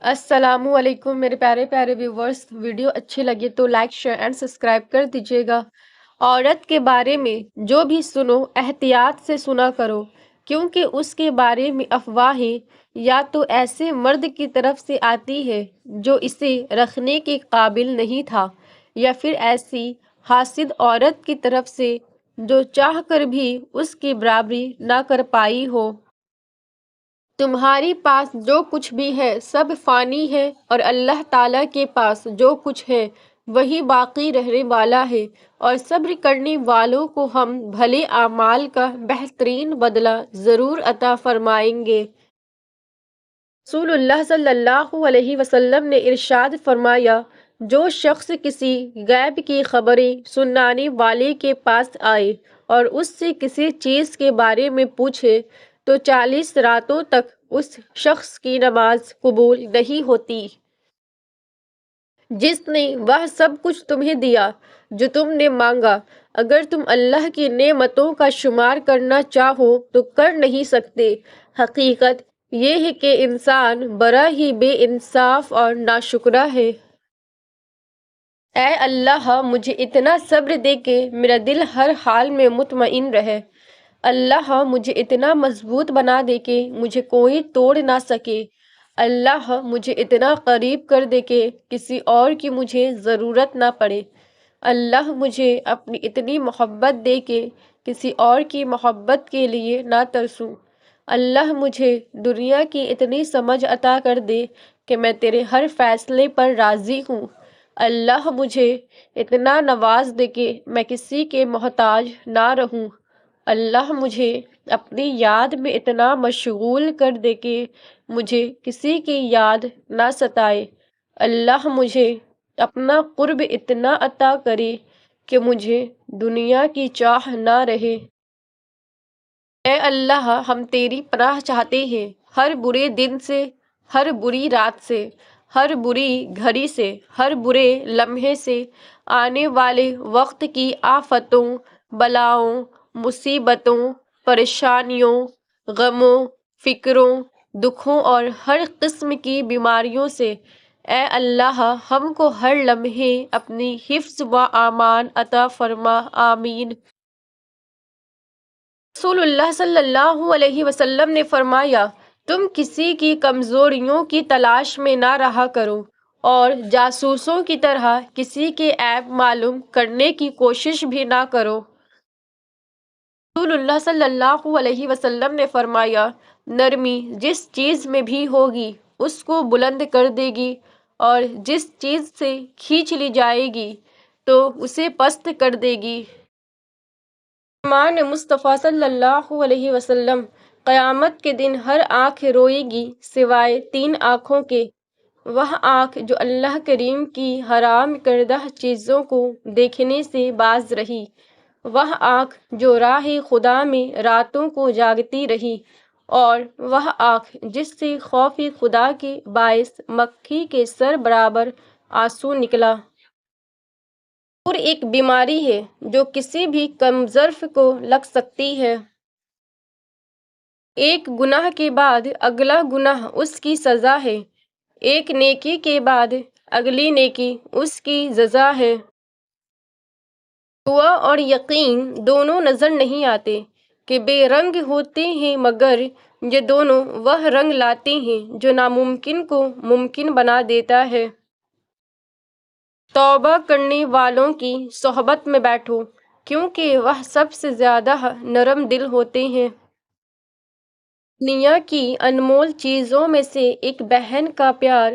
السلام علیکم میرے پیارے پیارے ویورز، ویڈیو اچھی لگے تو لائک شیئر اینڈ سبسکرائب کر دیجیے گا۔ عورت کے بارے میں جو بھی سنو احتیاط سے سنا کرو، کیونکہ اس کے بارے میں افواہیں یا تو ایسے مرد کی طرف سے آتی ہے جو اسے رکھنے کے قابل نہیں تھا، یا پھر ایسی حاسد عورت کی طرف سے جو چاہ کر بھی اس کی برابری نہ کر پائی ہو۔ تمہارے پاس جو کچھ بھی ہے سب فانی ہے، اور اللہ تعالیٰ کے پاس جو کچھ ہے وہی باقی رہنے والا ہے، اور صبر کرنے والوں کو ہم بھلے اعمال کا بہترین بدلہ ضرور عطا فرمائیں گے۔ رسول اللہ صلی اللہ علیہ وسلم نے ارشاد فرمایا، جو شخص کسی غیب کی خبریں سنانے والے کے پاس آئے اور اس سے کسی چیز کے بارے میں پوچھے تو 40 راتوں تک اس شخص کی نماز قبول نہیں ہوتی۔ جس نے وہ سب کچھ تمہیں دیا جو تم نے مانگا، اگر تم اللہ کی نعمتوں کا شمار کرنا چاہو تو کر نہیں سکتے۔ حقیقت یہ ہے کہ انسان بڑا ہی بے انصاف اور ناشکرا ہے۔ اے اللہ، مجھے اتنا صبر دے کہ میرا دل ہر حال میں مطمئن رہے۔ اللہ، مجھے اتنا مضبوط بنا دے کہ مجھے کوئی توڑ نہ سکے۔ اللہ، مجھے اتنا قریب کر دے کہ کسی اور کی مجھے ضرورت نہ پڑے۔ اللہ، مجھے اپنی اتنی محبت دے کہ کسی اور کی محبت کے لیے نہ ترسوں۔ اللہ، مجھے دنیا کی اتنی سمجھ عطا کر دے کہ میں تیرے ہر فیصلے پر راضی ہوں۔ اللہ، مجھے اتنا نواز دے کہ میں کسی کے محتاج نہ رہوں۔ اللہ، مجھے اپنی یاد میں اتنا مشغول کر دے کہ مجھے کسی کی یاد نہ ستائے۔ اللہ، مجھے اپنا قرب اتنا عطا کرے کہ مجھے دنیا کی چاہ نہ رہے۔ اے اللہ، ہم تیری پناہ چاہتے ہیں ہر برے دن سے، ہر بری رات سے، ہر بری گھڑی سے، ہر برے لمحے سے، آنے والے وقت کی آفتوں، بلاؤں، مصیبتوں، پریشانیوں، غموں، فکروں، دکھوں اور ہر قسم کی بیماریوں سے۔ اے اللہ، ہم کو ہر لمحے اپنی حفظ و امان عطا فرما، آمین۔ رسول اللہ صلی اللہ علیہ وسلم نے فرمایا، تم کسی کی کمزوریوں کی تلاش میں نہ رہا کرو اور جاسوسوں کی طرح کسی کے عیب معلوم کرنے کی کوشش بھی نہ کرو۔ رسول اللہ صلی اللہ علیہ وسلم نے فرمایا، نرمی جس چیز میں بھی ہوگی اس کو بلند کر دے گی، اور جس چیز سے کھینچ لی جائے گی تو اسے پست کر دے گی۔ فرمان مصطفیٰ صلی اللہ علیہ وسلم، قیامت کے دن ہر آنکھ روئے گی سوائے 3 آنکھوں کے، وہ آنکھ جو اللہ کریم کی حرام کردہ چیزوں کو دیکھنے سے باز رہی، وہ آنکھ جو راہ خدا میں راتوں کو جاگتی رہی، اور وہ آنکھ جس سے خوف خدا کے باعث مکھی کے سر برابر آنسو نکلا۔ اور ایک بیماری ہے جو کسی بھی کم ظرف کو لگ سکتی ہے۔ ایک گناہ کے بعد اگلا گناہ اس کی سزا ہے، ایک نیکی کے بعد اگلی نیکی اس کی جزا ہے۔ دعا اور یقین دونوں نظر نہیں آتے کہ بے رنگ ہوتے ہیں، مگر یہ دونوں وہ رنگ لاتے ہیں جو ناممکن کو ممکن بنا دیتا ہے۔ توبہ کرنے والوں کی صحبت میں بیٹھو، کیونکہ وہ سب سے زیادہ نرم دل ہوتے ہیں۔ دنیا کی انمول چیزوں میں سے ایک بہن کا پیار۔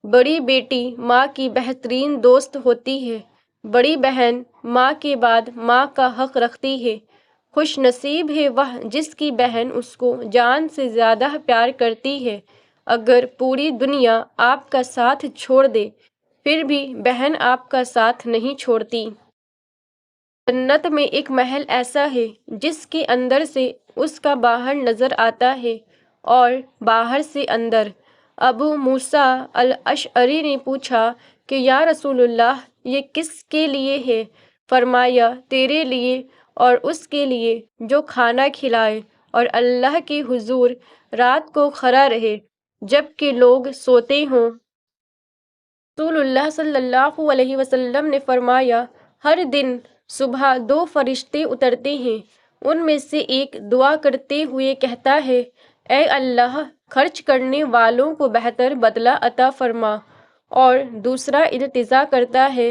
بڑی بیٹی ماں کی بہترین دوست ہوتی ہے۔ بڑی بہن ماں کے بعد ماں کا حق رکھتی ہے۔ خوش نصیب ہے وہ جس کی بہن اس کو جان سے زیادہ پیار کرتی ہے۔ اگر پوری دنیا آپ کا ساتھ چھوڑ دے پھر بھی بہن آپ کا ساتھ نہیں چھوڑتی۔ جنت میں ایک محل ایسا ہے جس کے اندر سے اس کا باہر نظر آتا ہے اور باہر سے اندر۔ ابو موسیٰ الاشعری نے پوچھا کہ یا رسول اللہ، یہ کس کے لیے ہے؟ فرمایا، تیرے لیے اور اس کے لیے جو کھانا کھلائے اور اللہ کے حضور رات کو کھڑا رہے۔ جبکہ لوگ سوتے ہوں۔ رسول اللہ صلی اللہ علیہ وسلم نے فرمایا، ہر دن صبح 2 فرشتے اترتے ہیں، ان میں سے ایک دعا کرتے ہوئے کہتا ہے، اے اللہ، خرچ کرنے والوں کو بہتر بدلہ عطا فرما، اور دوسرا التجا کرتا ہے،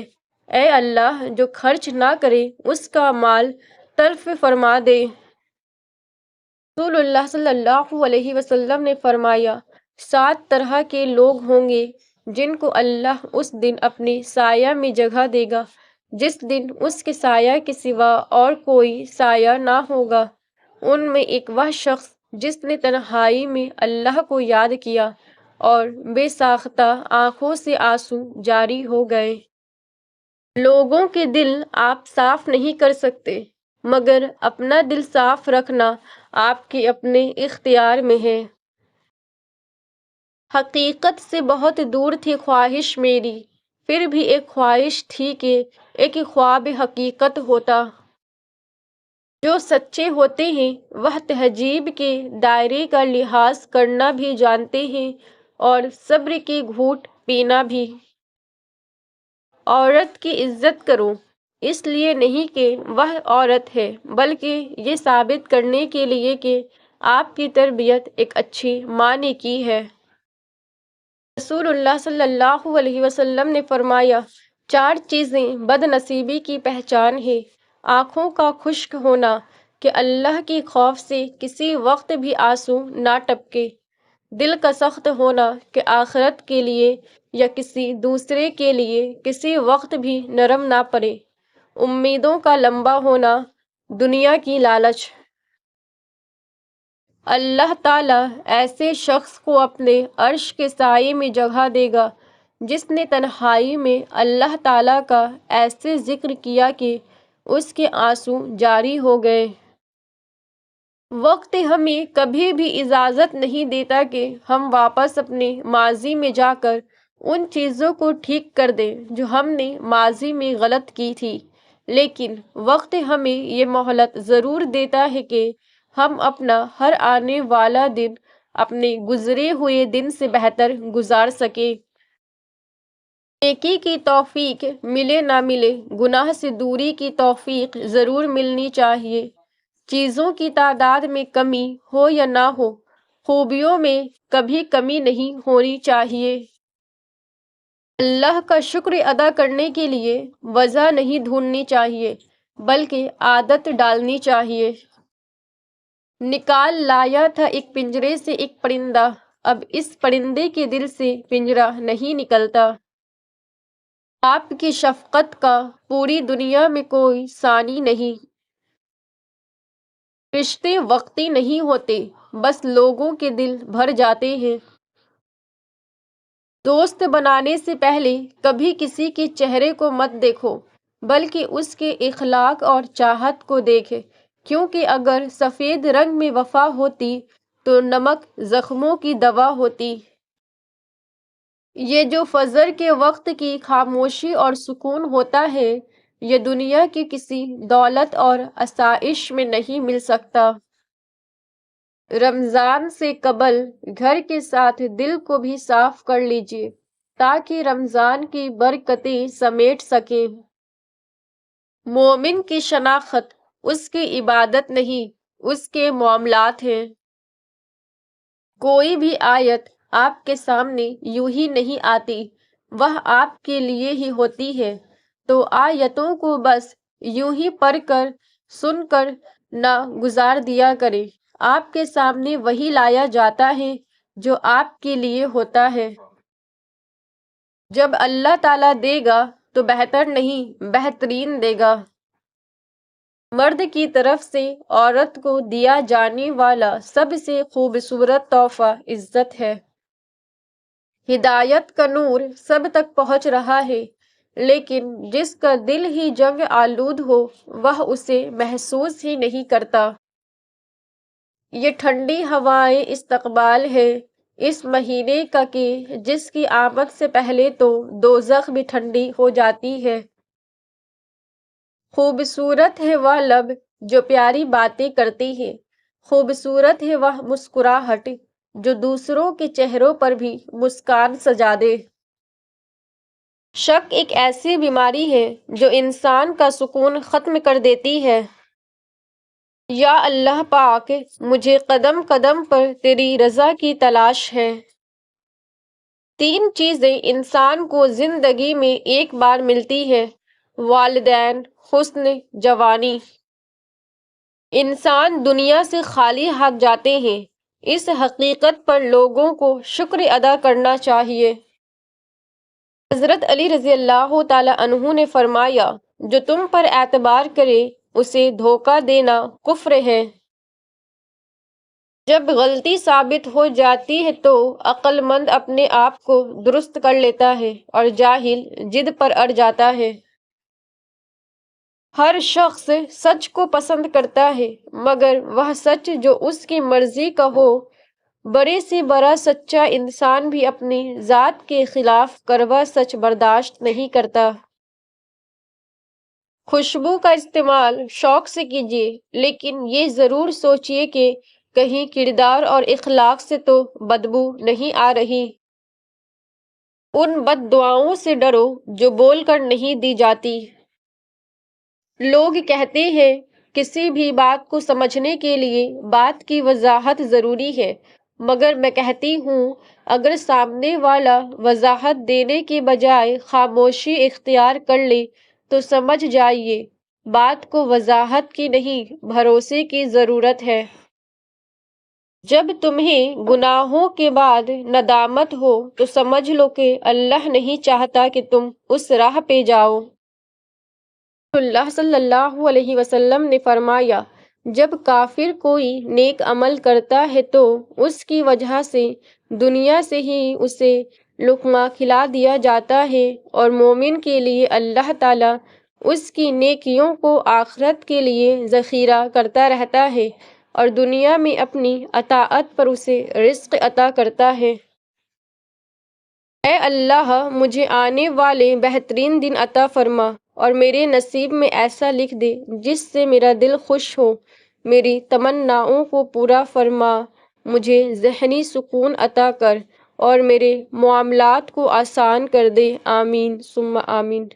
اے اللہ، جو خرچ نہ کرے اس کا مال تلف فرما دے۔ رسول اللہ صلی اللہ علیہ وسلم نے فرمایا، 7 طرح کے لوگ ہوں گے جن کو اللہ اس دن اپنے سایہ میں جگہ دے گا جس دن اس کے سایہ کے سوا اور کوئی سایہ نہ ہوگا۔ ان میں ایک وہ شخص جس نے تنہائی میں اللہ کو یاد کیا اور بے ساختہ آنکھوں سے آنسو جاری ہو گئے۔ لوگوں کے دل آپ صاف نہیں کر سکتے، مگر اپنا دل صاف رکھنا آپ کے اپنے اختیار میں ہے۔ حقیقت سے بہت دور تھی خواہش میری، پھر بھی ایک خواہش تھی کہ ایک خواب حقیقت ہوتا۔ جو سچے ہوتے ہیں وہ تہذیب کے دائرے کا لحاظ کرنا بھی جانتے ہیں اور صبر کی گھونٹ پینا بھی۔ عورت کی عزت کرو، اس لیے نہیں کہ وہ عورت ہے، بلکہ یہ ثابت کرنے کے لیے کہ آپ کی تربیت ایک اچھی ماں نے کی ہے۔ رسول اللہ صلی اللہ علیہ وسلم نے فرمایا، 4 چیزیں بد نصیبی کی پہچان ہیں: آنکھوں کا خشک ہونا کہ اللہ کے خوف سے کسی وقت بھی آنسو نہ ٹپکے، دل کا سخت ہونا کہ آخرت کے لیے یا کسی دوسرے کے لیے کسی وقت بھی نرم نہ پڑے، امیدوں کا لمبا ہونا، دنیا کی لالچ۔ اللہ تعالیٰ ایسے شخص کو اپنے عرش کے سائے میں جگہ دے گا جس نے تنہائی میں اللہ تعالیٰ کا ایسے ذکر کیا کہ اس کے آنسو جاری ہو گئے۔ وقت ہمیں کبھی بھی اجازت نہیں دیتا کہ ہم واپس اپنے ماضی میں جا کر ان چیزوں کو ٹھیک کر دیں جو ہم نے ماضی میں غلط کی تھی، لیکن وقت ہمیں یہ مہلت ضرور دیتا ہے کہ ہم اپنا ہر آنے والا دن اپنے گزرے ہوئے دن سے بہتر گزار سکیں۔ نیکی کی توفیق ملے نہ ملے، گناہ سے دوری کی توفیق ضرور ملنی چاہیے۔ چیزوں کی تعداد میں کمی ہو یا نہ ہو، خوبیوں میں کبھی کمی نہیں ہونی چاہیے۔ اللہ کا شکر ادا کرنے کے لیے وجہ نہیں ڈھونڈنی چاہیے، بلکہ عادت ڈالنی چاہیے۔ نکال لایا تھا ایک پنجرے سے ایک پرندہ، اب اس پرندے کے دل سے پنجرہ نہیں نکلتا۔ آپ کی شفقت کا پوری دنیا میں کوئی ثانی نہیں۔ رشتے وقتی نہیں ہوتے، بس لوگوں کے دل بھر جاتے ہیں۔ دوست بنانے سے پہلے کبھی کسی کے چہرے کو مت دیکھو، بلکہ اس کے اخلاق اور چاہت کو دیکھے، کیونکہ اگر سفید رنگ میں وفا ہوتی تو نمک زخموں کی دوا ہوتی۔ یہ جو فجر کے وقت کی خاموشی اور سکون ہوتا ہے، یہ دنیا کی کسی دولت اور آسائش میں نہیں مل سکتا۔ رمضان سے قبل گھر کے ساتھ دل کو بھی صاف کر لیجیے تاکہ رمضان کی برکتیں سمیٹ سکیں۔ مومن کی شناخت اس کی عبادت نہیں، اس کے معاملات ہیں۔ کوئی بھی آیت آپ کے سامنے یوں ہی نہیں آتی، وہ آپ کے لیے ہی ہوتی ہے، تو آیتوں کو بس یوں ہی پڑھ کر سن کر نہ گزار دیا کریں۔ آپ کے سامنے وہی لایا جاتا ہے جو آپ کے لیے ہوتا ہے۔ جب اللہ تعالیٰ دے گا تو بہتر نہیں، بہترین دے گا۔ مرد کی طرف سے عورت کو دیا جانے والا سب سے خوبصورت تحفہ عزت ہے۔ ہدایت کا نور سب تک پہنچ رہا ہے، لیکن جس کا دل ہی جنگ آلود ہو وہ اسے محسوس ہی نہیں کرتا۔ یہ ٹھنڈی ہوائیں استقبال ہے اس مہینے کا کہ جس کی آمد سے پہلے تو دوزخ بھی ٹھنڈی ہو جاتی ہے۔ خوبصورت ہے وہ لب جو پیاری باتیں کرتے ہیں، خوبصورت ہے وہ مسکراہٹ جو دوسروں کے چہروں پر بھی مسکان سجا دے۔ شک ایک ایسی بیماری ہے جو انسان کا سکون ختم کر دیتی ہے۔ یا اللہ پاک، مجھے قدم قدم پر تیری رضا کی تلاش ہے۔ 3 چیزیں انسان کو زندگی میں ایک بار ملتی ہے: والدین، حسن جوانی۔ انسان دنیا سے خالی ہاتھ جاتے ہیں، اس حقیقت پر لوگوں کو شکر ادا کرنا چاہیے۔ حضرت علی رضی اللہ تعالیٰ عنہ نے فرمایا، جو تم پر اعتبار کرے اسے دھوکہ دینا کفر ہے۔ جب غلطی ثابت ہو جاتی ہے تو عقل مند اپنے آپ کو درست کر لیتا ہے اور جاہل ضد پر اڑ جاتا ہے۔ ہر شخص سچ کو پسند کرتا ہے، مگر وہ سچ جو اس کی مرضی کا ہو۔ بڑے سے بڑا سچا انسان بھی اپنی ذات کے خلاف کڑوا سچ برداشت نہیں کرتا۔ خوشبو کا استعمال شوق سے کیجیے، لیکن یہ ضرور سوچیے کہ کہیں کردار اور اخلاق سے تو بدبو نہیں آ رہی۔ ان بد دعاؤں سے ڈرو جو بول کر نہیں دی جاتی۔ لوگ کہتے ہیں کسی بھی بات کو سمجھنے کے لیے بات کی وضاحت ضروری ہے، مگر میں کہتی ہوں اگر سامنے والا وضاحت دینے کے بجائے خاموشی اختیار کر لے تو سمجھ جائیے بات کو وضاحت کی نہیں بھروسے کی ضرورت ہے۔ جب تمہیں گناہوں کے بعد ندامت ہو تو سمجھ لو کہ اللہ نہیں چاہتا کہ تم اس راہ پہ جاؤ۔ اللہ صلی اللہ علیہ وسلم نے فرمایا، جب کافر کوئی نیک عمل کرتا ہے تو اس کی وجہ سے دنیا سے ہی اسے لقمہ کھلا دیا جاتا ہے، اور مومن کے لیے اللہ تعالیٰ اس کی نیکیوں کو آخرت کے لیے ذخیرہ کرتا رہتا ہے اور دنیا میں اپنی اطاعت پر اسے رزق عطا کرتا ہے۔ اے اللہ، مجھے آنے والے بہترین دن عطا فرما اور میرے نصیب میں ایسا لکھ دے جس سے میرا دل خوش ہو۔ میری تمناؤں کو پورا فرما، مجھے ذہنی سکون عطا کر اور میرے معاملات کو آسان کر دے۔ آمین ثم آمین۔